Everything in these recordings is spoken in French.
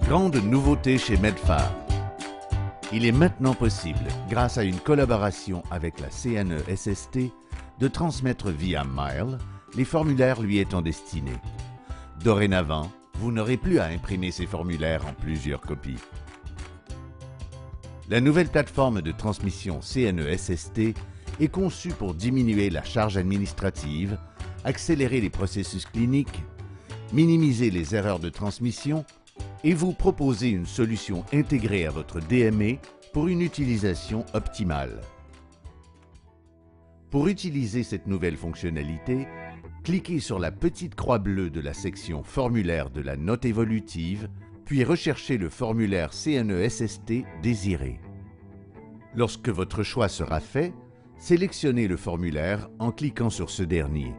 Grande nouveauté chez Medfar. Il est maintenant possible, grâce à une collaboration avec la CNESST, de transmettre via Mail les formulaires lui étant destinés. Dorénavant, vous n'aurez plus à imprimer ces formulaires en plusieurs copies. La nouvelle plateforme de transmission CNESST est conçue pour diminuer la charge administrative, accélérer les processus cliniques, minimiser les erreurs de transmission et vous proposer une solution intégrée à votre DME pour une utilisation optimale. Pour utiliser cette nouvelle fonctionnalité, cliquez sur la petite croix bleue de la section Formulaire de la note évolutive, puis recherchez le formulaire CNESST désiré. Lorsque votre choix sera fait, sélectionnez le formulaire en cliquant sur ce dernier.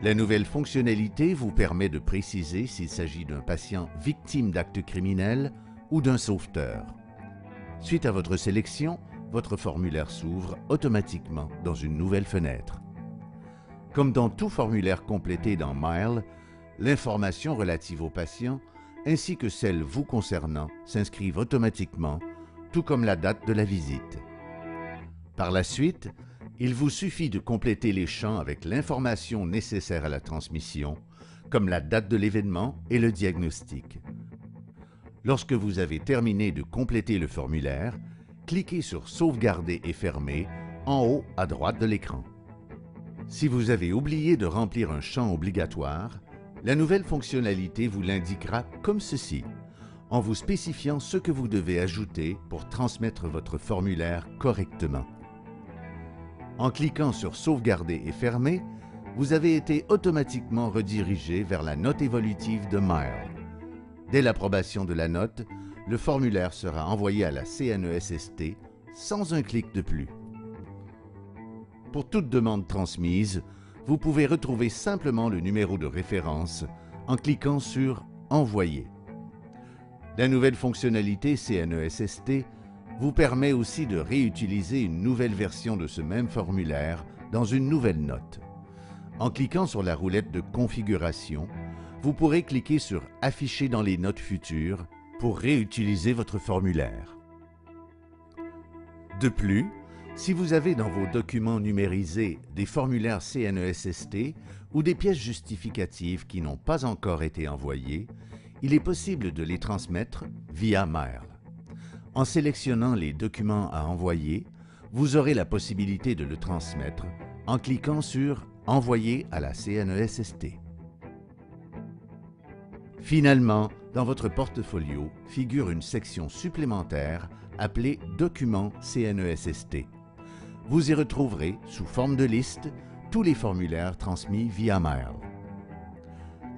La nouvelle fonctionnalité vous permet de préciser s'il s'agit d'un patient victime d'actes criminels ou d'un sauveteur. Suite à votre sélection, votre formulaire s'ouvre automatiquement dans une nouvelle fenêtre. Comme dans tout formulaire complété dans Mail, l'information relative au patient ainsi que celle vous concernant s'inscrivent automatiquement, tout comme la date de la visite. Par la suite, il vous suffit de compléter les champs avec l'information nécessaire à la transmission, comme la date de l'événement et le diagnostic. Lorsque vous avez terminé de compléter le formulaire, cliquez sur « Sauvegarder et fermer » en haut à droite de l'écran. Si vous avez oublié de remplir un champ obligatoire, la nouvelle fonctionnalité vous l'indiquera comme ceci, en vous spécifiant ce que vous devez ajouter pour transmettre votre formulaire correctement. En cliquant sur « Sauvegarder et fermer », vous avez été automatiquement redirigé vers la note évolutive de Mail. Dès l'approbation de la note, le formulaire sera envoyé à la CNESST sans un clic de plus. Pour toute demande transmise, vous pouvez retrouver simplement le numéro de référence en cliquant sur « Envoyer ». La nouvelle fonctionnalité CNESST vous permet aussi de réutiliser une nouvelle version de ce même formulaire dans une nouvelle note. En cliquant sur la roulette de configuration, vous pourrez cliquer sur « Afficher dans les notes futures » pour réutiliser votre formulaire. De plus, si vous avez dans vos documents numérisés des formulaires CNESST ou des pièces justificatives qui n'ont pas encore été envoyées, il est possible de les transmettre via Mail. En sélectionnant les documents à envoyer, vous aurez la possibilité de le transmettre en cliquant sur « Envoyer à la CNESST ». Finalement, dans votre portfolio figure une section supplémentaire appelée « Documents CNESST ». Vous y retrouverez, sous forme de liste, tous les formulaires transmis via Mail.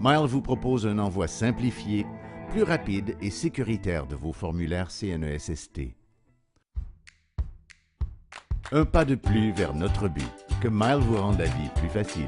Mail vous propose un envoi simplifié, plus rapide et sécuritaire de vos formulaires CNESST. Un pas de plus vers notre but, que Mail vous rende la vie plus facile.